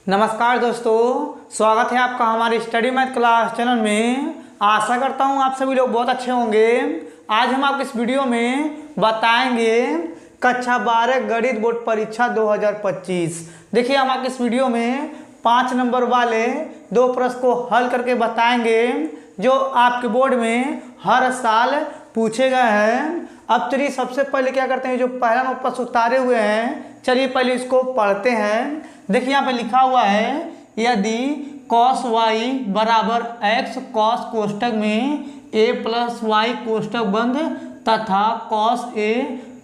नमस्कार दोस्तों, स्वागत है आपका हमारे स्टडी मैथ क्लास चैनल में। आशा करता हूँ आप सभी लोग बहुत अच्छे होंगे। आज हम आपको इस वीडियो में बताएंगे कक्षा 12 गणित बोर्ड परीक्षा 2025। देखिए, हम आपको इस वीडियो में 5 नंबर वाले 2 प्रश्न को हल करके बताएंगे जो आपके बोर्ड में हर साल पूछे गए हैं। अब चलिए सबसे पहले क्या करते हैं, जो पहला नंबर प्रश्न उतारे हुए हैं, चलिए पहले इसको पढ़ते हैं। देखिए यहाँ पे लिखा हुआ है, यदि cos y बराबर x cos कोष्टक में a प्लस वाई कोष्टक बंद तथा cos a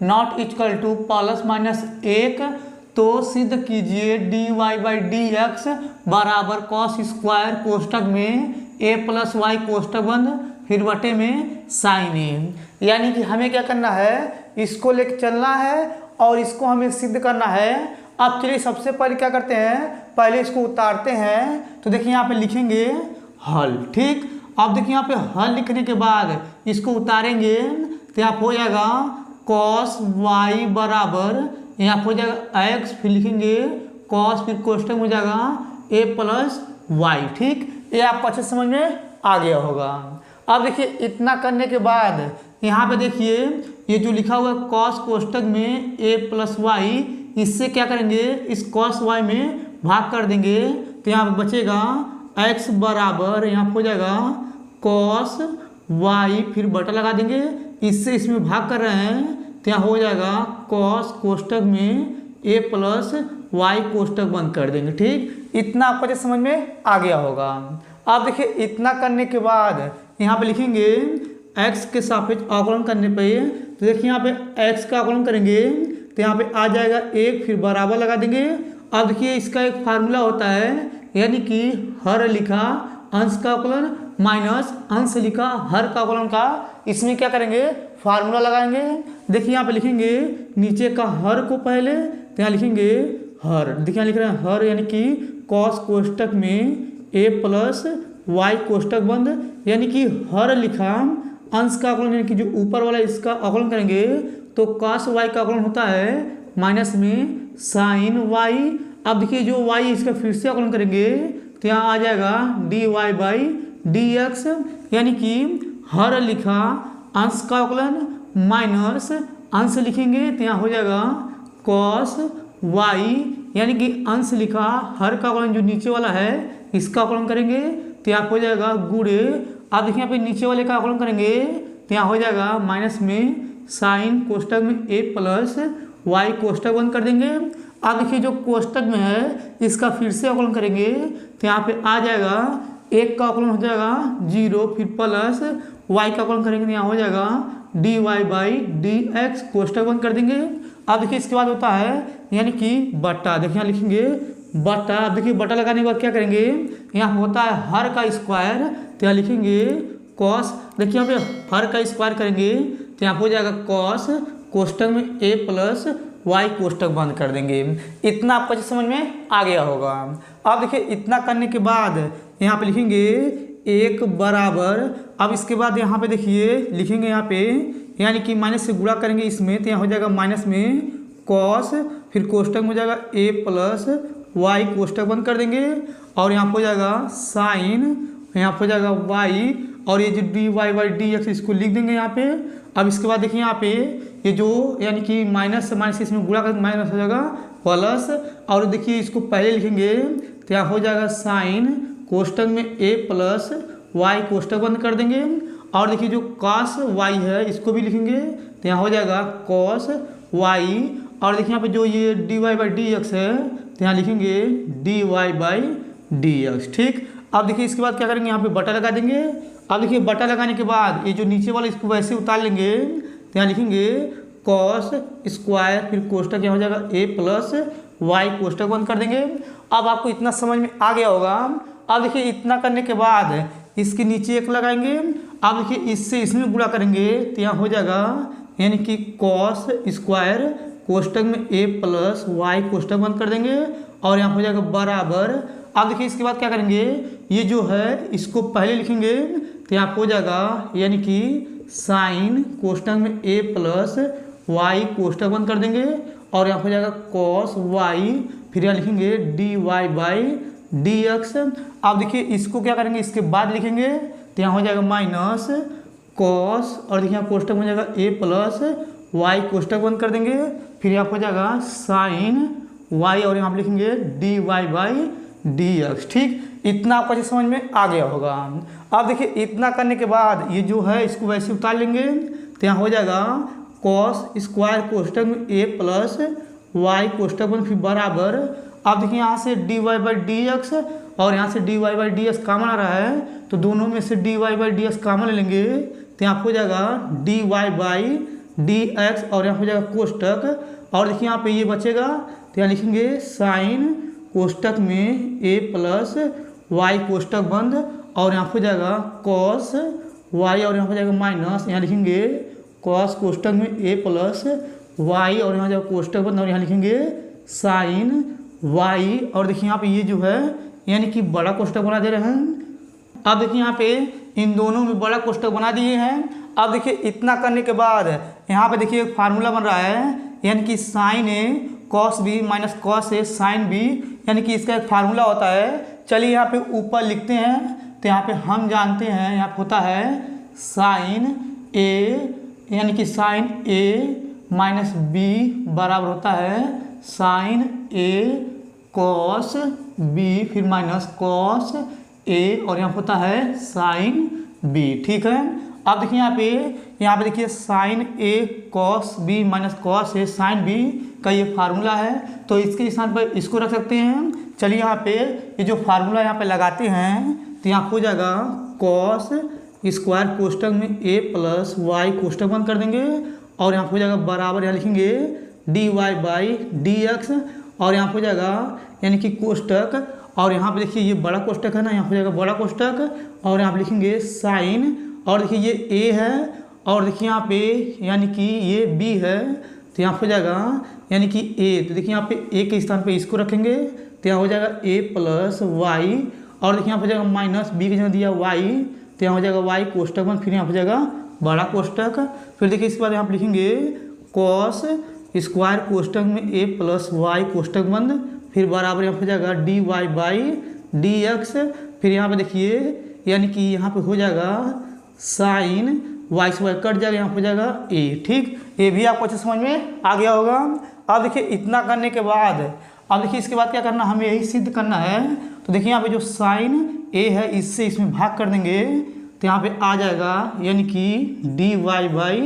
not equal two plus minus 1, तो सिद्ध कीजिए dy बाई dx बराबर cos स्क्वायर कोष्टक में a प्लस वाई कोष्टक बंद फिर बटे में साइन a। यानी कि हमें क्या करना है, इसको लेकर चलना है और इसको हमें सिद्ध करना है। अब चलिए सबसे पहले क्या करते हैं, पहले इसको उतारते हैं। तो देखिए यहाँ पे लिखेंगे हल। ठीक, अब देखिए यहाँ पे हल लिखने के बाद इसको उतारेंगे तो यहाँ हो जाएगा cos y बराबर, यहाँ हो जाएगा x, फिर लिखेंगे cos, फिर कोष्टक में हो जाएगा a प्लस वाई। ठीक, ये आपको अच्छे समझ में आ गया होगा। अब देखिए इतना करने के बाद यहाँ पे देखिए ये जो लिखा हुआ है cos कोष्टक में a प्लस वाई, इससे क्या करेंगे, इस cos y में भाग कर देंगे तो यहाँ पे बचेगा x बराबर, यहाँ हो जाएगा cos y, फिर बटा लगा देंगे, इससे इसमें भाग कर रहे हैं तो यहाँ हो जाएगा cos कोष्टक में a प्लस वाई कोष्टक बंद कर देंगे। ठीक, इतना आपको जो समझ में आ गया होगा। अब देखिए इतना करने के बाद यहाँ पे लिखेंगे x के सापेक्ष अवकलन करने पे, तो देखिए यहाँ पे x का अवकलन करेंगे तो यहाँ पे आ जाएगा 1, फिर बराबर लगा देंगे। अब देखिए इसका एक फार्मूला होता है, यानी कि हर लिखा अंश का अवकलन माइनस अंश लिखा हर का अवकलन का, इसमें क्या करेंगे, फार्मूला लगाएंगे। देखिए यहाँ पे लिखेंगे नीचे का हर को पहले, तो यहाँ लिखेंगे हर, देखिए यहाँ लिख रहे हैं हर, यानी कि cos कोष्टक में a प्लस वाई कोष्टक बंद, यानी कि हर लिखा अंश का अवकलन, यानी कि जो ऊपर वाला इसका अवकलन करेंगे तो cos y का अवकलन होता है माइनस में साइन y। अब देखिए जो y इसका फिर से अवकलन करेंगे तो यहाँ आ जाएगा dy बाई dx, यानी कि हर लिखा अंश का अवकलन माइनस अंश लिखेंगे तो यहाँ हो जाएगा cos y, यानी कि अंश लिखा हर का अवकलन जो नीचे वाला है इसका अवकलन करेंगे तो यहाँ हो जाएगा गुणे। अब देखिए यहाँ पे नीचे वाले का अवकलन करेंगे तो यहाँ हो जाएगा माइनस में साइन कोष्टक में a प्लस वाई कोष्टक बंद कर देंगे। अब देखिए जो कोष्टक में है इसका फिर से अवकलन करेंगे तो यहाँ पे आ जाएगा 1 का अवकलन हो जाएगा 0, फिर प्लस y का अवकलन करेंगे तो यहाँ हो जाएगा dy बाई dx, कोष्टक बंद कर देंगे। अब देखिए इसके बाद होता है यानी कि बटा, देखिए यहाँ लिखेंगे बटा। अब देखिए बटा लगाने के बाद क्या करेंगे, यहाँ होता है हर का स्क्वायर तो यहाँ लिखेंगे cos, देखिए यहाँ पे हर का स्क्वायर करेंगे तो यहाँ हो जाएगा cos, कोष्टक में a प्लस वाई कोष्टक बंद कर देंगे। इतना आपको अच्छे समझ में आ गया होगा। अब देखिए इतना करने के बाद यहाँ पे लिखेंगे 1 बराबर, अब इसके बाद यहाँ पे देखिए लिखेंगे यहाँ पे, यानी कि माइनस से गुणा करेंगे इसमें तो यहाँ हो जाएगा माइनस में cos, फिर कोष्टक में हो जाएगा a प्लस वाई कोष्टक बंद कर देंगे और यहाँ हो जाएगा साइन, यहाँ हो जाएगा y, और ये जो dy बाई dx इसको लिख देंगे यहाँ पे। अब इसके बाद देखिए यहाँ पे ये जो यानी कि माइनस से माइनस इसमें गुणा कर माइनस हो जाएगा प्लस, और देखिए इसको पहले लिखेंगे तो यहाँ हो जाएगा साइन कोष्टक में a प्लस वाई कोष्टक बंद कर देंगे। और देखिए जो cos y है इसको भी लिखेंगे तो यहाँ हो जाएगा cos y, और देखिए यहाँ पे जो ये dy बाई dx है तो यहाँ लिखेंगे dy बाई dx। ठीक, अब देखिए इसके बाद क्या करेंगे, यहाँ पे बटा लगा देंगे। अब देखिए बटा लगाने के बाद ये जो नीचे वाला इसको वैसे उतार लेंगे तो यहाँ लिखेंगे cos स्क्वायर, फिर कोष्टक यहाँ हो जाएगा a प्लस वाई कोष्टक बंद कर देंगे। अब आपको इतना समझ में आ गया होगा। अब देखिए इतना करने के बाद इसके नीचे 1 लगाएंगे। अब देखिए इससे इसमें गुणा करेंगे तो यहाँ हो जाएगा यानी कि cos स्क्वायर कोष्टक में a प्लस वाई कोष्टक बंद कर देंगे और यहाँ हो जाएगा बराबर। अब देखिए इसके बाद क्या करेंगे, ये जो है इसको पहले लिखेंगे तो यहाँ हो जाएगा यानी कि साइन कोष्टक में a प्लस वाई कोष्टक बंद कर देंगे और यहाँ हो जाएगा cos y, फिर यहाँ लिखेंगे dy बाई डी एक्स। अब देखिए इसको क्या करेंगे, इसके बाद लिखेंगे तो यहाँ हो जाएगा माइनस कॉस, और देखिए यहाँ कोष्टक बन जाएगा a प्लस वाई, कोष्टक बंद कर देंगे, फिर यहाँ हो जाएगा साइन y, और यहाँ पे लिखेंगे dy बाई डी एक्स। ठीक, इतना आपको अच्छे समझ में आ गया होगा। अब देखिए इतना करने के बाद ये जो है इसको वैसे उतार लेंगे तो यहाँ हो जाएगा कॉस स्क्वायर कोष्टक में a प्लस वाई कोष्टक में फिर बराबर। अब देखिए यहाँ से dy बाई डी एक्स और यहाँ से dy by D X common आ रहा है, तो दोनों में से dy by D X common ले लेंगे तो यहाँ हो जाएगा dy बाई डी एक्स, और यहाँ हो जाएगा कोष्टक, और देखिए यहाँ पे ये बचेगा तो यहाँ लिखेंगे साइन कोष्टक में a प्लस वाई कोष्टक बंद, और यहाँ हो जाएगा कॉस y, और यहाँ हो जाएगा माइनस, यहाँ लिखेंगे कॉस कोष्टक में a प्लस वाई, और यहाँ जाएगा कोष्टक बंद, और यहाँ लिखेंगे साइन y, और देखिए यहाँ पे ये जो है यानी कि बड़ा कोष्टक बना दे रहे हैं। अब देखिए यहाँ पे इन दोनों में बड़ा कोष्टक बना दिए हैं। अब देखिए इतना करने के बाद यहाँ पे देखिए एक फार्मूला बन रहा है, यानी कि sign A cos B minus cos A sine B, यानी कि इसका एक फार्मूला होता है। चलिए यहाँ पे ऊपर लिखते हैं, तो यहाँ पे हम जानते हैं यहाँ पे होता है साइन ए, यानी कि साइन ए माइनस बी बराबर होता है साइन ए कॉस बी, फिर माइनस कॉस ए, और यहाँ होता है साइन बी। ठीक है, अब देखिए यहाँ पे देखिए sign A cos B minus cos A sine B का ये फार्मूला है, तो इसके स्थान पर इसको रख सकते हैं। चलिए यहाँ पे ये जो फार्मूला यहाँ पे लगाते हैं तो यहाँ हो जाएगा कॉस स्क्वायर कोष्टक में a प्लस वाई कोष्टक बंद कर देंगे, और यहाँ हो जाएगा बराबर, यहाँ लिखेंगे dy बाई डी एक्स, और यहाँ हो जाएगा यानी कि कोष्टक, और यहाँ पे देखिए ये बड़ा कोष्टक है ना, यहाँ हो जाएगा बड़ा कोष्टक, और यहाँ पे लिखेंगे साइन, और देखिए ये a है, और देखिए यहाँ पे यानी कि ये b है, तो यहाँ हो जाएगा यानी कि a, तो देखिए यहाँ पे a के स्थान पे इसको रखेंगे तो यहाँ हो जाएगा a प्लस वाई, और देखिए यहाँ हो जाएगा माइनस b के जगह दिया y, तो यहाँ हो जाएगा y कोष्टक बंद, फिर यहाँ हो जाएगा बड़ा कोष्टक, फिर देखिए इसके बाद यहाँ पे लिखेंगे कॉस स्क्वायर कोष्टक में a प्लस वाई कोष्टक बंद, फिर बराबर यहाँ हो जाएगा dy बाई डी एक्स, फिर यहाँ पे देखिए यानी कि यहाँ पे हो जाएगा साइन वाई से वाई कट जाएगा, यहाँ हो जाएगा a। ठीक, ये भी आपको अच्छे समझ में आ गया होगा। अब देखिए इतना करने के बाद अब देखिए इसके बाद क्या करना, हमें यही सिद्ध करना है। तो देखिए यहाँ पे जो साइन a है इससे इसमें भाग कर देंगे तो यहाँ पे आ जाएगा यानी कि dy बाई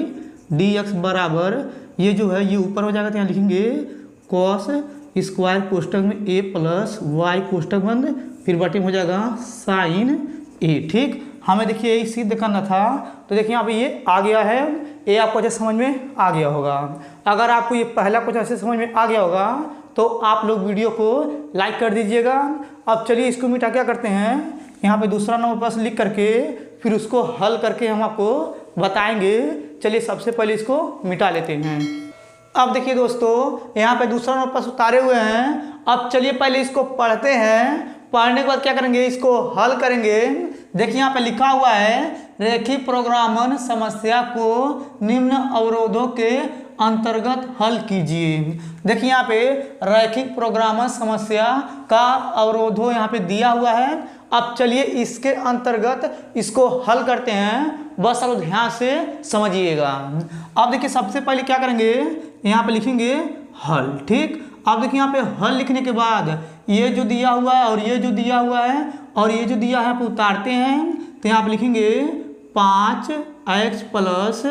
डी एक्स बराबर, ये जो है ये ऊपर हो जाएगा तो यहाँ लिखेंगे कॉस स्क्वायर कोष्टक में a प्लस वाई कोष्टक बंद, फिर बटे में हो जाएगा साइन a। ठीक, हमें देखिए यही सिद्ध करना था, तो देखिए यहाँ पे ये आ गया है, ये आपको अच्छे समझ में आ गया होगा। अगर आपको ये पहला कुछ अच्छे समझ में आ गया होगा तो आप लोग वीडियो को लाइक कर दीजिएगा। अब चलिए इसको मिटा क्या करते हैं, यहाँ पे दूसरा नंबर प्रश्न लिख करके फिर उसको हल करके हम आपको बताएंगे। चलिए सबसे पहले इसको मिटा लेते हैं। अब देखिए दोस्तों यहाँ पे दूसरा नंबर प्रश्न उतारे हुए हैं। अब चलिए पहले इसको पढ़ते हैं, पढ़ने के बाद क्या करेंगे, इसको हल करेंगे। देखिए यहाँ पे लिखा हुआ है रेखीय प्रोग्रामन समस्या को निम्न अवरोधों के अंतर्गत हल कीजिए। देखिए यहाँ पे रैखिक प्रोग्रामन समस्या का अवरोधों यहाँ पे दिया हुआ है। अब चलिए इसके अंतर्गत इसको हल करते हैं, बस अब ध्यान से समझिएगा। अब देखिए सबसे पहले क्या करेंगे, यहाँ पे लिखेंगे हल। ठीक, अब देखिए यहाँ पे हल लिखने के बाद ये जो दिया हुआ है और ये जो दिया हुआ है और ये जो दिया है यहाँ पे उतारते हैं। तो यहाँ पे लिखेंगे 5x plus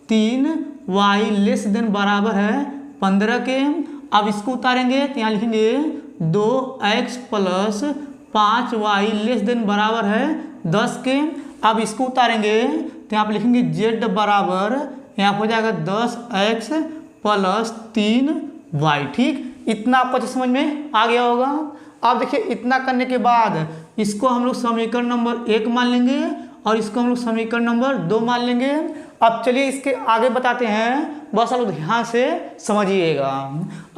3y less than बराबर है 15 के। अब इसको उतारेंगे तो यहाँ लिखेंगे 2x plus 5y less than बराबर है 10 के। अब इसको उतारेंगे तो यहाँ पे लिखेंगे z बराबर यहाँ हो जाएगा 10x प्लस 3y। ठीक, इतना आपको अच्छे समझ में आ गया होगा। अब देखिए इतना करने के बाद इसको हम लोग समीकरण नंबर 1 मान लेंगे और इसको हम लोग समीकरण नंबर 2 मान लेंगे। अब चलिए इसके आगे बताते हैं, बस आप लोग ध्यान से समझिएगा।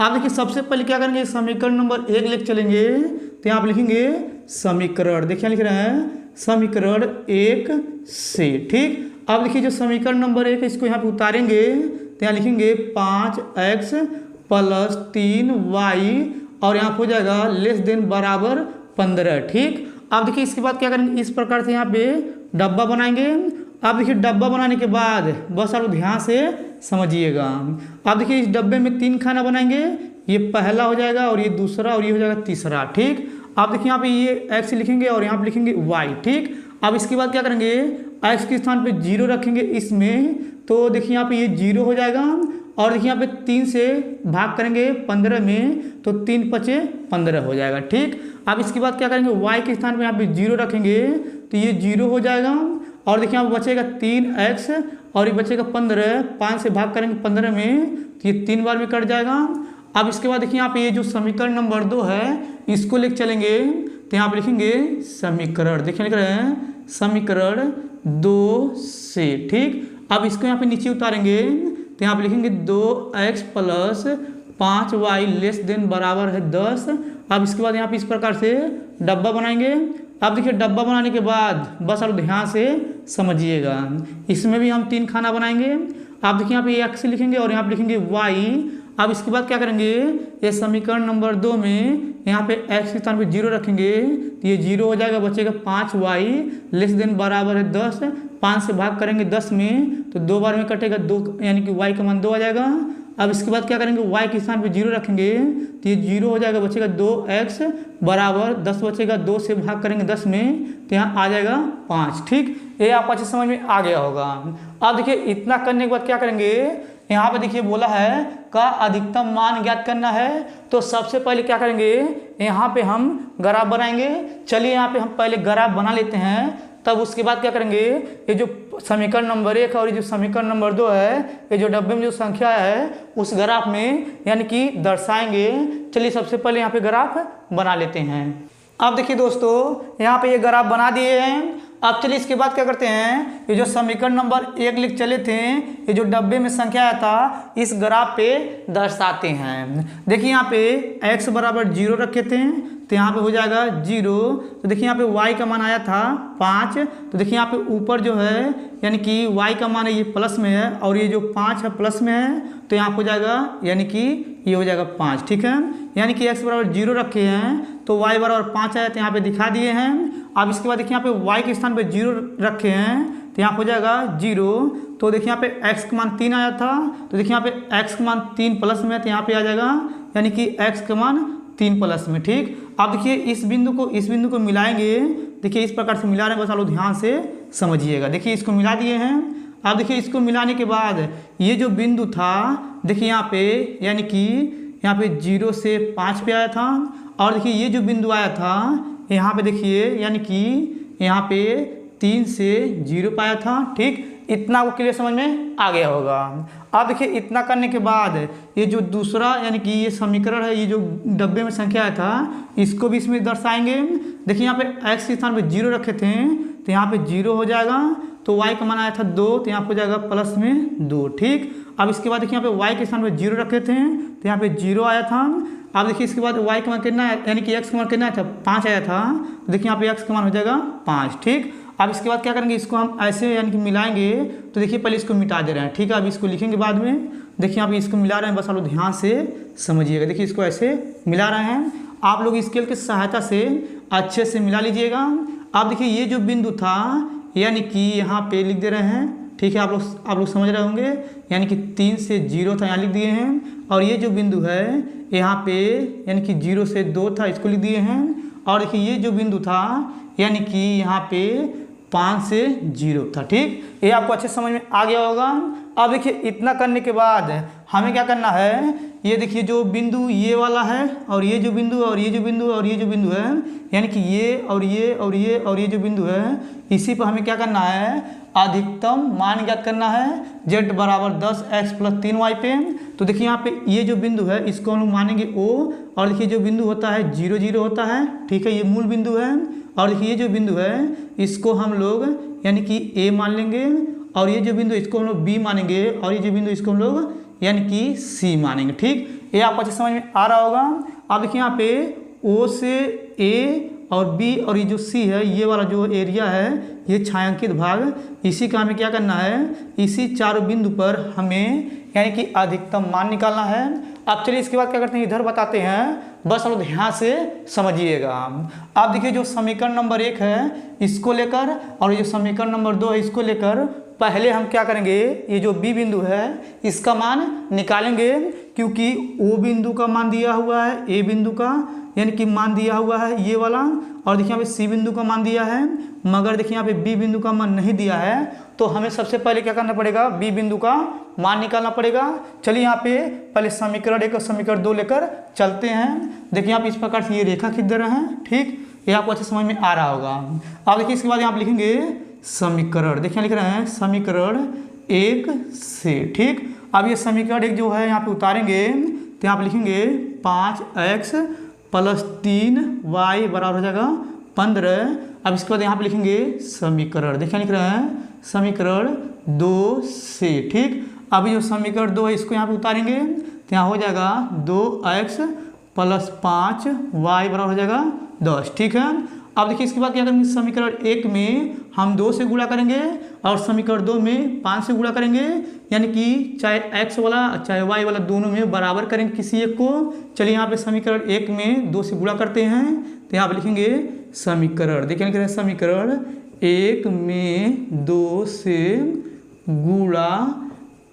आप देखिए सबसे पहले क्या करेंगे, समीकरण नंबर 1 लेके चलेंगे तो यहाँ पे लिखेंगे समीकरण, देखिए लिख रहे हैं समीकरण 1 से। ठीक, अब देखिए जो समीकरण नंबर 1 है इसको यहाँ पे उतारेंगे तो यहाँ लिखेंगे 5x प्लस 3y और यहाँ पे हो जाएगा लेस देन बराबर 15। ठीक, अब देखिए इसके बाद क्या करेंगे, इस प्रकार से यहाँ पे डब्बा बनाएंगे। अब देखिए डब्बा बनाने के बाद बस आप ध्यान से समझिएगा। अब देखिए इस डब्बे में 3 खाना बनाएंगे, ये पहला हो जाएगा और ये दूसरा और ये हो जाएगा तीसरा। ठीक, अब देखिए यहाँ पे ये x लिखेंगे और यहाँ पे लिखेंगे y। ठीक, अब इसके बाद क्या करेंगे, x के स्थान पे 0 रखेंगे इसमें, तो देखिए यहाँ पे ये 0 हो जाएगा। और देखिए यहाँ पे 3 से भाग करेंगे 15 में, तो 3 पचे 15 हो जाएगा। ठीक, अब इसके बाद क्या करेंगे, y के स्थान पे यहाँ पे 0 रखेंगे, तो ये 0 हो जाएगा। और देखिए यहाँ पे बचेगा 3x और ये बचेगा 15, 5 से भाग करेंगे 15 में, तो ये 3 बार में कट जाएगा। अब इसके बाद देखिए यहाँ पे ये जो समीकरण नंबर 2 है इसको लेके चलेंगे, तो यहाँ पे लिखेंगे समीकरण, देखिए लिख रहे हैं समीकरण 2 से। ठीक, अब इसको यहाँ पे नीचे उतारेंगे, तो यहाँ पे लिखेंगे 2x plus 5y less than बराबर है 10। अब इसके बाद यहाँ पे इस प्रकार से डब्बा बनाएंगे। अब देखिए डब्बा बनाने के बाद बस आप ध्यान से समझिएगा, इसमें भी हम 3 खाना बनाएंगे। अब देखिए यहाँ पे x लिखेंगे और यहाँ पे लिखेंगे y। अब इसके बाद क्या करेंगे, ये समीकरण नंबर 2 में यहाँ पे x के स्थान पे 0 रखेंगे, तो ये 0 हो जाएगा, बचेगा 5y लेस देन बराबर है 10। 5 से भाग करेंगे 10 में, तो 2 बार में कटेगा 2, यानी कि y का मान 2 आ जाएगा। अब इसके बाद क्या करेंगे, y के स्थान पे 0 रखेंगे, तो ये 0 हो जाएगा, बचेगा 2x बराबर 10 बचेगा, 2 से भाग करेंगे 10 में, तो यहाँ आ जाएगा 5। ठीक, ये आपको अच्छे समझ में आ गया होगा। अब देखिए इतना करने के बाद क्या करेंगे, यहाँ पे देखिए बोला है का अधिकतम मान ज्ञात करना है, तो सबसे पहले क्या करेंगे, यहाँ पे हम ग्राफ बनाएंगे। चलिए यहाँ पे हम पहले ग्राफ बना लेते हैं, तब उसके बाद क्या करेंगे, ये जो समीकरण नंबर 1 और ये जो समीकरण नंबर 2 है, ये जो डब्बे में जो संख्या है उस ग्राफ में यानी कि दर्शाएंगे। चलिए सबसे पहले यहाँ पे ग्राफ बना लेते हैं। अब देखिए दोस्तों यहाँ पे ये ग्राफ बना दिए हैं। अब चलिए इसके बाद क्या करते हैं, ये जो समीकरण नंबर 1 लिख चले थे, ये जो डब्बे में संख्या आया था इस ग्राफ पे दर्शाते हैं। देखिए यहाँ पे x बराबर 0 रखे थे, तो यहाँ पे हो जाएगा 0। तो देखिए यहाँ पे y का मान आया था 5, तो देखिए यहाँ पे ऊपर जो है यानी कि y का मान है ये प्लस में है और ये जो 5 है प्लस में है, तो यहाँ पे हो जाएगा यानी कि ये हो जाएगा 5। ठीक है, यानी कि x बराबर 0 रखे हैं तो y बराबर 5 आया, तो यहाँ पे दिखा दिए हैं। अब इसके बाद देखिए यहाँ पे y के स्थान पे 0 रखे हैं, तो यहाँ पे हो जाएगा 0। तो देखिए यहाँ पे x का मान 3 आया था, तो देखिए यहाँ पे x का मान 3 प्लस में है, तो यहाँ पे आ जाएगा यानी कि x का मान 3 प्लस में। ठीक, अब देखिए इस बिंदु को मिलाएंगे। देखिए इस प्रकार से मिला रहे हैं, बस आप लोग ध्यान से समझिएगा। देखिए इसको मिला दिए हैं। अब देखिए इसको मिलाने के बाद ये जो बिंदु था देखिए यहाँ पे यानी कि यहाँ पे 0 से 5 पे आया था, और देखिए ये जो बिंदु आया था यहाँ पे देखिए यानी कि यहाँ पे 3 से 0 पाया था। ठीक, इतना आपको क्लियर समझ में आ गया होगा। अब देखिए इतना करने के बाद ये जो दूसरा यानी कि ये समीकरण है, ये जो डब्बे में संख्या आया था इसको भी इसमें दर्शाएंगे। देखिए यहाँ पे x के स्थान पे 0 रखे थे, तो यहाँ पे 0 हो जाएगा, तो y का मान आया था 2, तो यहाँ पे हो जाएगा प्लस में 2। ठीक, अब इसके बाद देखिए यहाँ पे y के स्थान पे 0 रखे थे, तो यहाँ पे 0 आया था। अब देखिए इसके बाद y का मान कितना है, यानी कि x का मान कितना था 5 आया था, तो देखिए यहाँ पे x का मान हो जाएगा 5। ठीक, अब इसके बाद क्या करेंगे, इसको हम ऐसे यानी कि मिलाएंगे। तो देखिए पहले इसको मिटा दे रहे हैं। ठीक है, अब इसको लिखेंगे बाद में। देखिए यहाँ पे इसको मिला रहे हैं, बस आप लोग ध्यान से समझिएगा। देखिए इसको ऐसे मिला रहे हैं, आप लोग स्केल की सहायता से अच्छे से मिला लीजिएगा। अब देखिए ये जो बिंदु था यानी कि यहाँ पे लिख दे रहे हैं। ठीक है, आप लोग समझ रहे होंगे, यानी कि 3 से 0 था यहाँ लिख दिए हैं, और ये जो बिंदु है यहाँ पे यानी कि 0 से 2 था इसको लिख दिए हैं, और देखिए ये जो बिंदु था यानी कि यहाँ पे 5 से 0 था। ठीक, ये आपको अच्छे समझ में आ गया होगा। अब देखिए इतना करने के बाद हमें क्या करना है, ये देखिए जो बिंदु ये वाला है और ये जो बिंदु और ये जो बिंदु और ये जो बिंदु है यानी कि ये और ये और ये और ये जो बिंदु है इसी पर हमें क्या करना है, अधिकतम मान ज्ञात करना है z बराबर 10x प्लस 3y पे। तो देखिए यहाँ पे ये जो बिंदु है इसको हम लोग मानेंगे O, और देखिए जो बिंदु होता है 0 0 होता है। ठीक है, ये मूल बिंदु है, और देखिए ये जो बिंदु है इसको हम लोग यानी कि A मान लेंगे, और ये जो बिंदु इसको हम लोग B मानेंगे, और ये जो बिंदु इसको हम लोग यानी कि C मानेंगे। ठीक, ये आपको अच्छे समझ में आ रहा होगा। अब देखिए यहाँ पे O से A और B और ये जो C है ये वाला जो एरिया है ये छायांकित भाग, इसी का हमें क्या करना है, इसी चारों बिंदु पर हमें यानी कि अधिकतम मान निकालना है। अब चलिए इसके बाद क्या करते हैं, इधर बताते हैं। बस आप ध्यान से समझिएगा। अब देखिए जो समीकरण नंबर 1 है इसको लेकर और जो समीकरण नंबर 2 है इसको लेकर पहले हम क्या करेंगे, ये जो बी बिंदु है इसका मान निकालेंगे, क्योंकि ओ बिंदु का मान दिया हुआ है, ए बिंदु का यानी कि मान दिया हुआ है ये वाला, और देखिए यहाँ पे सी बिंदु का मान दिया है, मगर देखिए यहाँ पे बी बिंदु का मान नहीं दिया है। तो हमें सबसे पहले क्या करना पड़ेगा, बी बिंदु का मान निकालना पड़ेगा। चलिए यहाँ पे पहले समीकरण 1 और समीकरण 2 लेकर चलते हैं। देखिए आप इस प्रकार से ये रेखा खींच दे रहे हैं, ठीक, ये आपको अच्छे समझ में आ रहा होगा। अब देखिए इसके बाद यहाँ पे लिखेंगे समीकरण, देखिए लिख रहे हैं समीकरण 1 से, ठीक। अब ये समीकरण 1 जो है यहाँ पे उतारेंगे तो यहाँ पे लिखेंगे 5x + 3y बराबर हो जाएगा 15। अब इसके बाद यहाँ पे लिखेंगे समीकरण, देखिए लिख रहे हैं समीकरण 2 से, ठीक। अभी जो समीकरण 2 है इसको यहाँ पे उतारेंगे तो यहाँ हो जाएगा 2x + 5y बराबर हो जाएगा 10, ठीक है। अब देखिए इसके बाद क्या करेंगे, समीकरण 1 में हम 2 से गुणा करेंगे और समीकरण 2 में 5 से गुणा करेंगे, यानी कि चाहे x वाला चाहे y वाला दोनों में बराबर करेंगे किसी एक को। चलिए यहाँ पे समीकरण 1 में 2 से गुणा करते हैं तो यहाँ पे लिखेंगे समीकरण, देखिए लिख रहे हैं समीकरण 1 में 2 से गुणा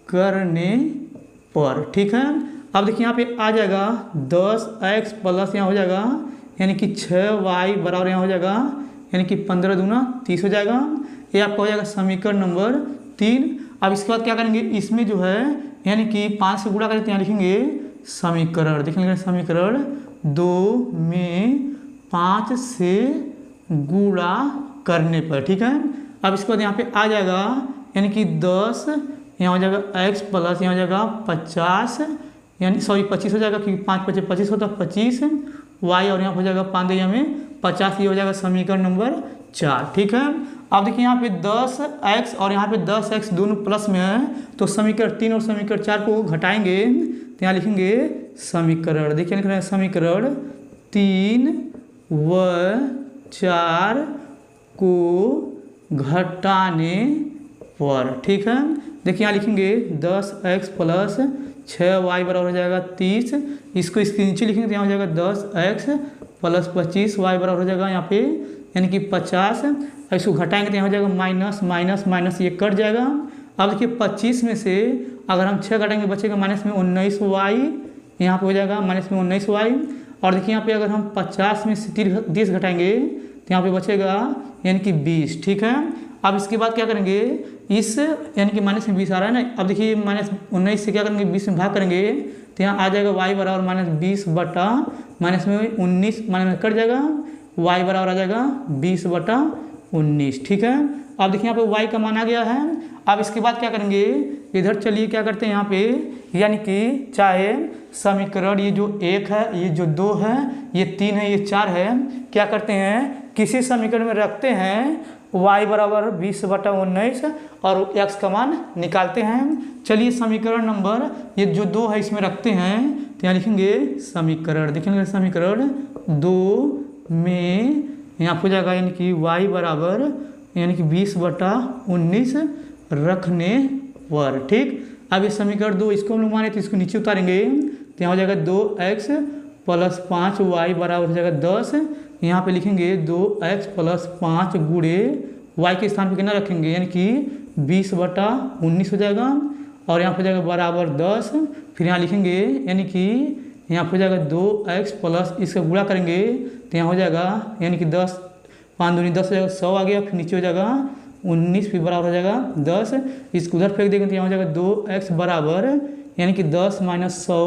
करने पर, ठीक है। अब देखिए यहाँ पे आ जाएगा 10x प्लस यहाँ हो जाएगा यानी कि 6y बराबर यहाँ हो जाएगा यानी कि 15 दूना 30 हो जाएगा। ये आपका हो जाएगा समीकरण नंबर 3। अब इसके बाद क्या करेंगे, इसमें जो है यानी कि 5 से गुणा करें तो यहाँ लिखेंगे समीकरण, देखेंगे समीकरण 2 में 5 से गुणा करने पर, ठीक है। अब इसके बाद यहाँ पे आ जाएगा यानी कि 10 यहाँ हो जाएगा x प्लस यहाँ हो जाएगा 50 यानी 25 हो जाएगा, क्योंकि 5 × 25 होता है 25 y, और यहाँ हो जाएगा 5 यहाँ में 50, ये हो जाएगा समीकरण नंबर 4, ठीक है। अब देखिए यहाँ पे 10x और यहाँ पे 10x दोनों प्लस में है, तो समीकरण 3 और समीकरण 4 को घटाएंगे तो यहाँ लिखेंगे समीकरण, देखिए लिख रहे हैं समीकरण 3 व 4 को घटाने पर, ठीक है। देखिए यहाँ लिखेंगे 10x प्लस 6y बराबर हो जाएगा 30, इसको इसके नीचे लिखेंगे तो यहाँ हो जाएगा 10x प्लस 25y बराबर हो जाएगा यहाँ पे यानी कि 50, इसको घटाएंगे तो यहाँ हो जाएगा माइनस माइनस माइनस, ये कट जाएगा। अब देखिए 25 में से अगर हम 6 घटाएंगे बचेगा माइनस में 19y, यहाँ पे हो जाएगा माइनस में 19y। और देखिए यहाँ पे अगर हम 50 में से 30 घटाएंगे तो यहाँ पे बचेगा यानी कि 20, ठीक है। अब इसके बाद क्या करेंगे, इस यानी कि माइनस में 20 आ रहा है ना, अब देखिए माइनस 19 से क्या करेंगे 20 में भाग करेंगे तो यहाँ आ जाएगा y बराबर माइनस 20 बटा माइनस में 19 माइनस में कट जाएगा, y बराबर आ जाएगा 20 बटा 19, ठीक है। अब देखिए यहाँ पे y का मान आ गया है। अब इसके बाद क्या करेंगे, इधर चलिए क्या करते हैं यहाँ पे, यानी कि चाहे समीकरण ये जो 1 है, ये जो 2 है, ये 3 है, ये 4 है, क्या करते हैं किसी समीकरण में रखते हैं y बराबर 20 बटा 19 और x का मान निकालते हैं। चलिए समीकरण नंबर ये जो 2 है इसमें रखते हैं तो यहाँ लिखेंगे समीकरण, देखेंगे समीकरण 2 में यहाँ हो जाएगा यानी कि y बराबर यानी कि 20 बटा 19 रखने पर, ठीक। अब ये समीकरण 2 इसको हम लोग माने तो इसको नीचे उतारेंगे तो यहाँ हो जाएगा 2x प्लस 5y बराबर हो जाएगा 10, यहाँ पे लिखेंगे 2x प्लस 5 गुणे y के स्थान पे कितना रखेंगे यानी कि 20 बटा 19 हो जाएगा, और यहाँ पे हो जाएगा बराबर 10, फिर यहाँ लिखेंगे यानी कि यहाँ पे हो जाएगा 2x प्लस इसका गुणा करेंगे तो यहाँ हो जाएगा यानी कि 10 5 दूनी 10 हो जाएगा 100 आ गया, फिर नीचे हो जाएगा 19 फिर बराबर हो जाएगा 10, इसको उधर फेंक देंगे तो यहाँ हो जाएगा 2x बराबर यानी कि 10 माइनस 100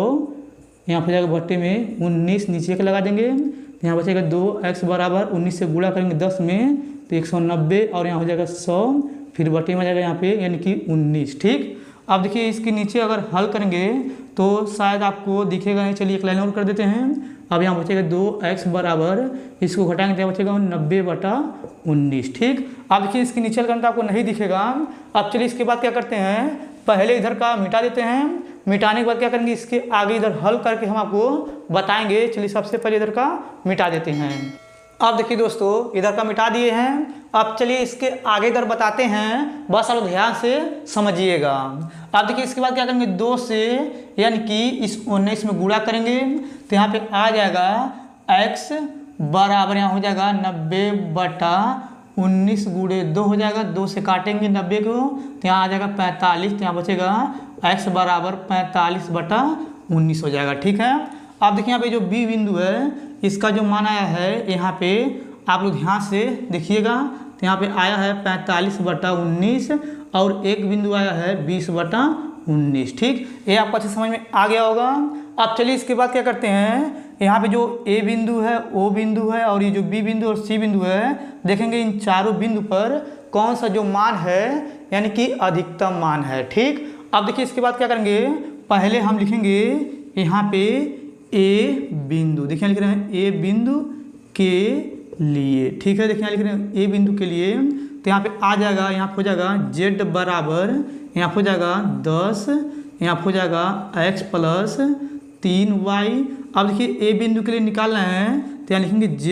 यहाँ पे जाएगा भट्टे में 19 नीचे का लगा देंगे तो यहाँ बचेगा 2x बराबर 19 से गुणा करेंगे 10 में तो 190, और यहाँ हो जाएगा 100 फिर बटे में आ जाएगा यहाँ पे यानी कि 19, ठीक। अब देखिए इसके नीचे अगर हल करेंगे तो शायद आपको दिखेगा नहीं, चलिए एक लाइन और कर देते हैं। अब यहाँ बचेगा 2x बराबर इसको घटाएंगे तो यहाँ बचेगा 90 बटा 19, ठीक। अब देखिए इसके नीचे हल करना तो आपको नहीं दिखेगा। अब चलिए इसके बाद क्या करते हैं, पहले इधर का मिटा देते हैं, मिटाने के बाद क्या करेंगे इसके आगे इधर हल करके हम आपको बताएंगे। चलिए सबसे पहले इधर का मिटा देते हैं। अब देखिए दोस्तों, इधर का मिटा दिए हैं। अब चलिए इसके आगे इधर बताते हैं, बस आप ध्यान से समझिएगा। अब देखिए इसके बाद क्या करेंगे, 2 से यानी कि इस 19 में गुणा करेंगे तो यहाँ पे आ जाएगा x बराबर, यहाँ हो जाएगा 90/19 गुणे 2 हो जाएगा। 2 से काटेंगे 90 को तो यहाँ आ जाएगा 45, तो यहाँ बचेगा x बराबर 45/19 हो जाएगा। ठीक है। अब देखिए यहाँ पे जो b बिंदु है इसका जो मान आया है, यहाँ पे आप लोग ध्यान से देखिएगा, तो यहाँ पे आया है 45/19 और एक बिंदु आया है 20/19। ठीक, ये आपको अच्छे समझ में आ गया होगा। अब चलिए इसके बाद क्या करते हैं, यहाँ पे जो a बिंदु है, o बिंदु है और ये जो b बिंदु और c बिंदु है, देखेंगे इन चारों बिंदु पर कौन सा जो मान है यानी कि अधिकतम मान है। ठीक, अब देखिए इसके बाद क्या करेंगे, पहले हम लिखेंगे यहाँ पे a बिंदु, देखिए लिख रहे हैं a बिंदु के लिए। ठीक है, देखिए यहाँ लिख रहे हैं a बिंदु के लिए, तो यहाँ पे आ जाएगा, यहाँ हो जाएगा z बराबर, यहाँ हो जाएगा 10, यहाँ हो जाएगा x प्लस 3y। अब देखिए a बिंदु के लिए निकालना है तो यहाँ लिखेंगे z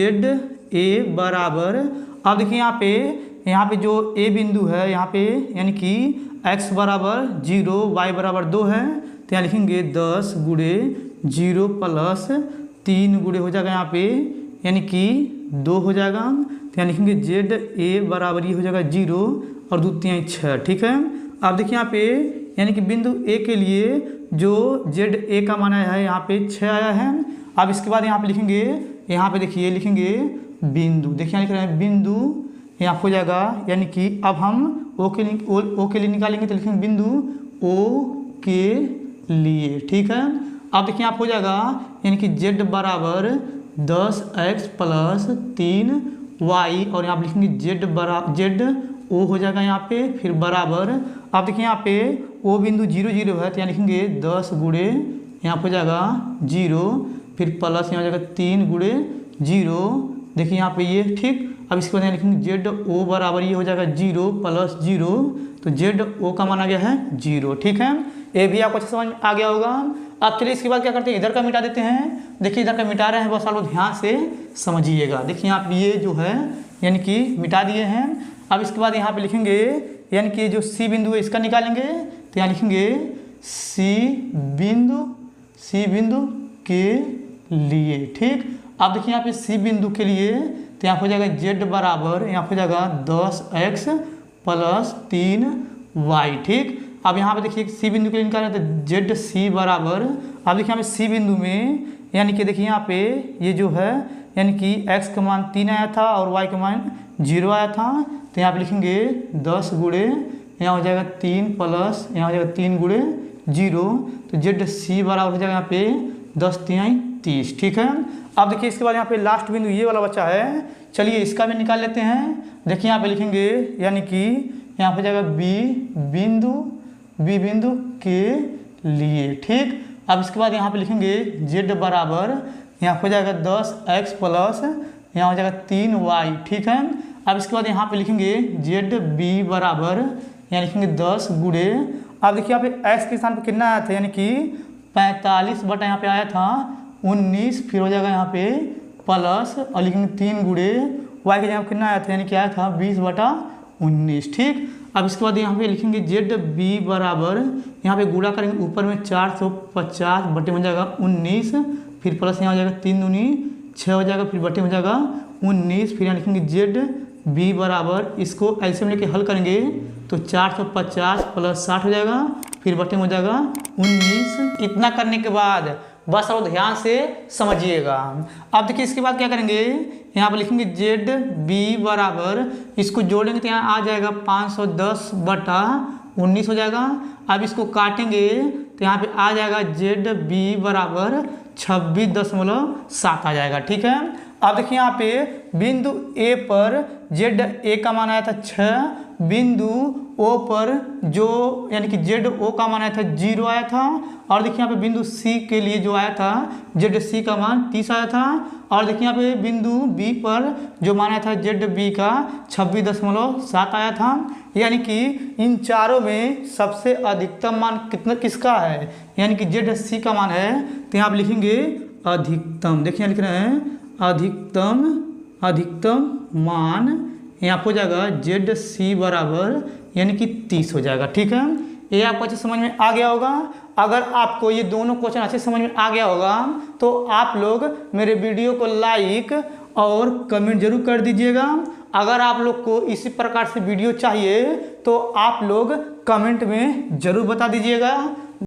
a बराबर, अब देखिए यहाँ पे जो a बिंदु है यहाँ पे यानी कि x बराबर 0 y बराबर 2 है, तो यहाँ लिखेंगे 10 गुणे 0 प्लस 3 गुणे हो जाएगा यहाँ पे यानी कि 2 हो जाएगा, तो यहाँ लिखेंगे जेड ए बराबर ये हो जाएगा 0 और 2 3 6। ठीक है। अब देखिए यहाँ पे यानी कि बिंदु ए के लिए जो जेड ए का मान आया है यहाँ पे 6 आया है। अब इसके बाद यहाँ पे लिखेंगे, यहाँ पे देखिए लिखेंगे बिंदु, देखिए यहाँ लिख रहे हैं बिंदु, यहाँ हो जाएगा यानी कि अब हम ओ के लिए निकालेंगे तो लिखेंगे बिंदु ओ के लिए। ठीक है। अब देखिए आप हो जाएगा यानी कि z बराबर 10x प्लस 3y और यहाँ पे लिखेंगे z ओ हो जाएगा यहाँ पे, फिर बराबर, अब देखिए यहाँ पे ओ बिंदु 0 0 है तो यहाँ लिखेंगे 10 गुणे यहाँ हो जाएगा 0, फिर प्लस यहाँ हो जाएगा 3 गुणे 0, देखिए यहाँ पे ये। ठीक, अब इसके बाद यहाँ लिखेंगे जेड ओ बराबर ये हो जाएगा 0 प्लस 0, तो जेड ओ का मान आ गया है 0। ठीक है, ये भी आपको अच्छे समझ में आ गया होगा। अब चलिए इसके बाद क्या करते हैं, इधर का मिटा देते हैं। देखिए इधर का मिटा रहे हैं, बस आप लोग ध्यान से समझिएगा। देखिए आप ये जो है यानी कि मिटा दिए हैं। अब इसके बाद यहाँ पे लिखेंगे यानी कि जो सी बिंदु है इसका निकालेंगे, तो यहाँ लिखेंगे सी बिंदु के लिए। ठीक, अब देखिए यहाँ पे सी बिंदु के लिए तो यहाँ हो जाएगा जेड बराबर, यहाँ हो जाएगा 10x प्लस 3y। ठीक, अब यहाँ पे देखिए सी बिंदु के लिए निकालें तो जेड सी बराबर, अब देखिए यहाँ पे सी बिंदु में यानी कि देखिए यहाँ पे ये जो है यानी कि x का मान 3 आया था और y का मान 0 आया था, तो यहाँ पे लिखेंगे 10 गुणे यहाँ हो जाएगा 3 प्लस यहाँ हो जाएगा 3 गुणे 0, तो जेड सी बराबर हो जाएगा यहाँ पे 10 3 30। ठीक है। अब देखिए इसके बाद यहाँ पे लास्ट बिंदु ये वाला बचा है, चलिए इसका भी निकाल लेते हैं। देखिए यहाँ पे लिखेंगे यानी कि यहाँ पे जाएगा बी बिंदु के लिए। ठीक, अब इसके बाद यहाँ पे लिखेंगे जेड बराबर, यहाँ हो जाएगा 10x प्लस यहाँ हो जाएगा 3y। ठीक है। अब इसके बाद यहाँ पे लिखेंगे जेड बी बराबर, यहाँ लिखेंगे 10 गुणे, अब देखिए यहाँ पे x के स्थान पे कितना आया था यानी कि 45 बटा यहाँ पे आया था 19, फिर हो जाएगा यहाँ पे प्लस और लिखेंगे 3 गुणे y के जगह कितना आया था यानी कि आया था 20/19। ठीक, अब इसके बाद यहाँ पे लिखेंगे जेड बी बराबर, यहाँ पे गुणा करेंगे ऊपर में 450 बटे में हो जाएगा 19, फिर प्लस यहाँ हो जाएगा 3 दूनी 6 हो जाएगा, फिर बटे में हो जाएगा 19, फिर यहाँ लिखेंगे जेड बी बराबर, इसको एलसीएम लेके हल करेंगे तो 450 प्लस 60 हो जाएगा, फिर बटे में हो जाएगा 19। इतना करने के बाद बस अब ध्यान से समझिएगा। अब देखिए इसके बाद क्या करेंगे, यहाँ पर लिखेंगे जेड बी बराबर, इसको जोड़ेंगे तो यहाँ आ जाएगा 510 बटा 19 हो जाएगा। अब इसको काटेंगे तो यहाँ पे आ जाएगा जेड बी बराबर 26.7 आ जाएगा। ठीक है। अब देखिए यहाँ पे बिंदु ए पर जेड ए का मान आया था 6, बिंदु ओ पर जो यानी कि जेड ओ का मान आया था 0 आया था, और देखिए यहाँ पे बिंदु सी के लिए जो आया था जेड सी का मान 30 आया था, और देखिए यहाँ पे बिंदु बी पर जो मान आया था जेड बी का 26.7 आया था। यानी कि इन चारों में सबसे अधिकतम मान किसका है, यानी कि जेड सी का मान है, तो यहाँ आप लिखेंगे अधिकतम। देखिए यहाँ लिख रहे हैं अधिकतम मान यहाँ हो जाएगा ZC बराबर यानी कि 30 हो जाएगा। ठीक है, ये आपको अच्छे समझ में आ गया होगा। अगर आपको ये दोनों क्वेश्चन अच्छे समझ में आ गया होगा तो आप लोग मेरे वीडियो को लाइक और कमेंट जरूर कर दीजिएगा। अगर आप लोग को इसी प्रकार से वीडियो चाहिए तो आप लोग कमेंट में ज़रूर बता दीजिएगा।